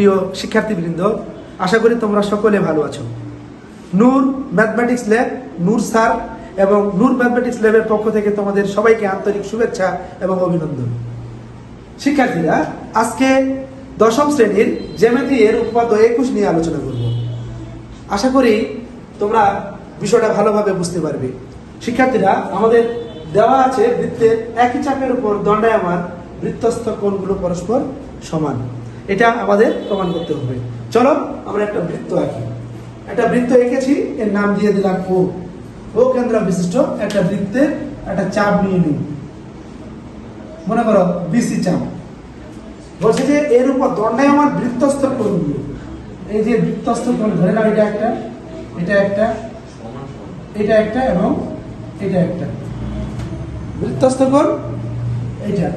প্রিয় শিক্ষার্থীবৃন্দ, আশা করি তোমরা সকলে ভালো আছো। নূর ম্যাথমেটিক্স ল্যাব, নূর স্যার এবং নূর ম্যাথমেটিক্স ল্যাবের পক্ষ থেকে তোমাদের সবাইকে আন্তরিক শুভেচ্ছা এবং অভিনন্দন। শিক্ষার্থীরা, আজকে দশম শ্রেণীর জ্যামিতি এর উৎপাদ্য 21 নিয়ে আলোচনা করব। আশা করি তোমরা বিষয়টা ভালোভাবে বুঝতে পারবে। শিক্ষার্থীরা, আমাদের দেওয়া আছে বৃত্তের একই চাপের উপর দণ্ডায়মান বৃত্তস্থ কোণগুলো পরস্পর সমান। এটা আমাদের প্রমাণ করতে হবে। চলো আমরা একটা বৃত্ত আঁকি। একটা বৃত্ত এঁকেছি, এর নাম দিয়ে দিলাম ও। ও কেন্দ্র বিশিষ্ট একটা বৃত্তের একটা চাপ নিয়ে নিই, মনে করো বিসি চাপ। বলছে যে এর উপর দণ্ডায়মান বৃত্তস্থ কোণগুলো, এই যে বৃত্তস্থ কোণ ধরে নাও, এটা একটা, এটা একটা, এটা একটা এবং এটা একটা বৃত্তস্থ কোণ।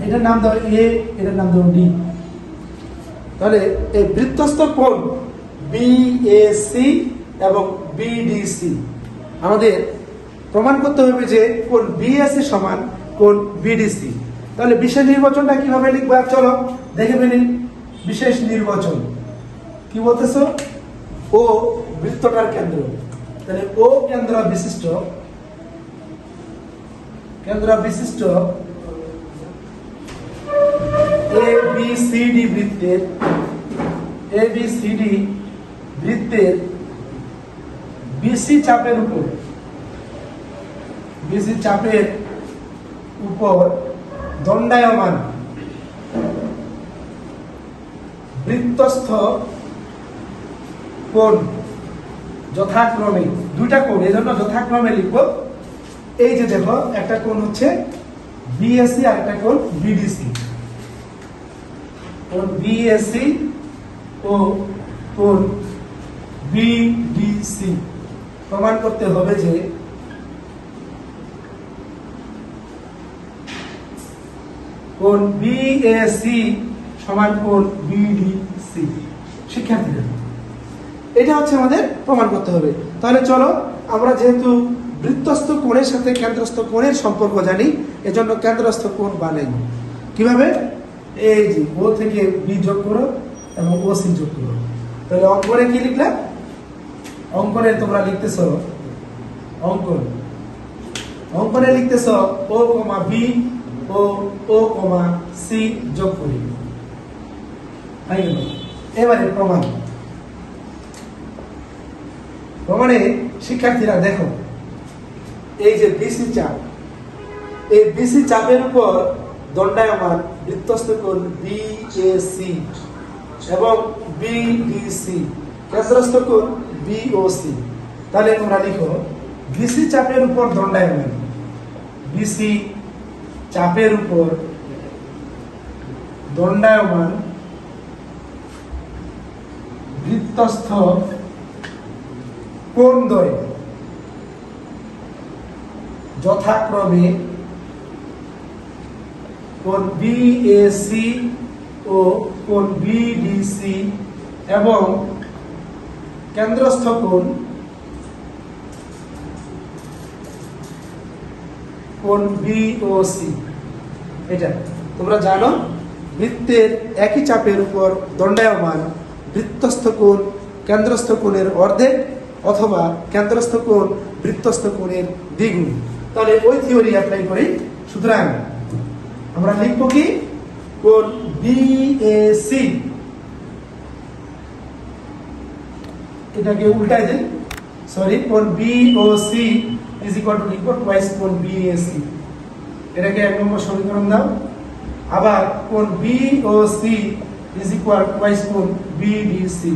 এটার নাম দাও এ, এটার নাম দাও ডি। তাহলে এই বৃত্তস্থ কোণ বিএসি এবং বিডিসি আমাদের প্রমাণ করতে হবে যে কোণ বিএসি সমান কোণ বিডিসি। তাহলে বিশেষ নির্বাচনটা কিভাবে লিখবো? চলো দেখে ফেলি। বিশেষ নির্বাচন কি বলতেছো? ও বৃত্তটার কেন্দ্র। তাহলে ও কেন্দ্র বিশিষ্ট এবিসিডি বৃত্তের বিসি চাপের উপর দণ্ডায়মান বৃত্তস্থ কোণ যথাক্রমে, দুইটা কোণ, এই জন্য যথাক্রমে লিখবো। এই যে দেখো, একটা কোণ হচ্ছে বিএসি আর একটা কোণ বিডিসি। কোণ বিএসি ও কোণ বিডিসি প্রমাণ করতে হবে যে কোণ বিএসি সমান কোণ বিডিসি। শিক্ষার্থীরা, এটা হচ্ছে আমাদের প্রমাণ করতে হবে। তাহলে চলো, আমরা যেহেতু বৃত্তস্থ কোণের সাথে কেন্দ্রস্থ কোণের সম্পর্ক জানি, এজন্য কেন্দ্রস্থ কোণ বানাই। কিভাবে? এই যে ও থেকে বি যোগ করো এবং ও সি যোগ করো। তাহলে অঙ্কনে কি লিখলাম? অঙ্কনে তোমরা লিখতেছ, অঙ্কনে লিখতেছ ও কমা বি ও ও কমা সি যোগ করি। এবারে প্রমাণে শিক্ষার্থীরা দেখো, এই যে বিসি চাপ, এই বিসি চাপের উপর দণ্ডায়মান বৃত্তস্থ কোণ বিএসি এবং বিডিসি, কেন্দ্রস্থ কোণ বিওসি। তাহলে তোমরা লিখো বিসি চাপের উপর দণ্ডায়মান, বিসি চাপের উপর দণ্ডায়মান বৃত্তস্থ কোণদ্বয় যথাক্রমে কোণ বিএসি ও কোণ বিডিসি এবং কেন্দ্রস্থ কোণ বিওসি। এটা তোমরা জানো, বৃত্তের একই চাপের উপর দণ্ডায়মান বৃত্তস্থ কোণ কেন্দ্রস্থ কোণের অর্ধেক অথবা কেন্দ্রস্থ কোণ বৃত্তস্থ কোণের দ্বিগুণ। তাহলে ওই থিওরি অ্যাপ্লাই করি। সুতরাং আমরা লিখবো কি? কোণ বিএসি, এটাকে উল্টাই দিই, সরি, কোণ বিওসি ইজ ইকুয়াল টু লিখবো টুয়াইস কোণ বিএসি। এটাকে 1 নম্বর সমীকরণ দাও। আবার কোণ বিওসি ইজ ইকুয়াল টুয়াইস কোণ বিডিসি,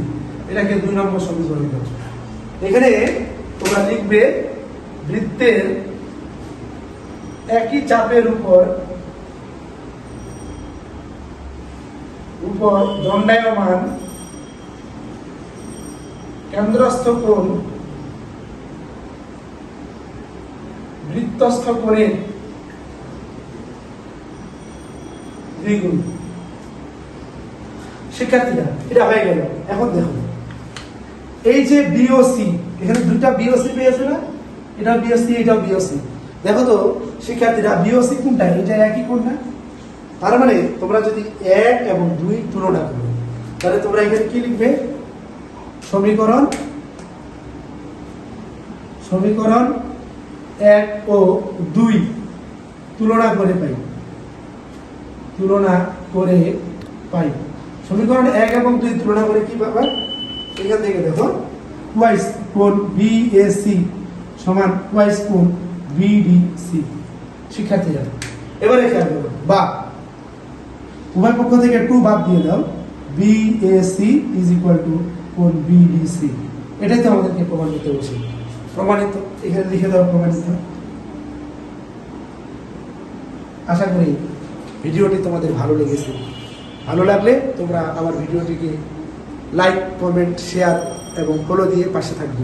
এটাকে 2 নম্বর সমীকরণ দাও। এখানে তোমরা লিখবে বৃত্তের একই চাপের উপর দণ্ডায়মান কেন্দ্রস্থ কোণ বৃত্তস্থ কোণের দ্বিগুণ। শিক্ষার্থীরা, এটা হয়ে গেল। এখন দেখো, এই যে বিওসি, এখানে দুইটা বিওসি পেয়েছে না? এটা বিওসি, এটাও বিওসি। দেখো তো শিক্ষার্থীরা, বিওসি কোনটা? এটা একই কোণ না? তার মানে তোমরা যদি 1 এবং 2 তুলনা করো, তাহলে তোমরা এখানে কি লিখবে? সমীকরণ 1 ও 2 তুলনা করে পাই। সমীকরণ 1 এবং 2 তুলনা করে কি পাবা? এখান থেকে দেখো টুয়াইস কোণ বিএসি সমান টুয়াইস কোণ বিডিসি। শিক্ষার্থীরা এবারে খেয়াল করো, বা উভয় পক্ষ থেকে 2 বাদ দিয়ে দাও, বিএসি ইজ ইকুয়াল টু কোণ বিডিসি। এটাই তো আমাদেরকে প্রমাণ করতে বলছে। প্রমাণিত এখানে লিখে দাও প্রমাণিত। আশা করি ভিডিওটি তোমাদের ভালো লেগেছে। ভালো লাগলে তোমরা আমার ভিডিওটিকে লাইক, কমেন্ট, শেয়ার এবং ফলো দিয়ে পাশে থাকবে।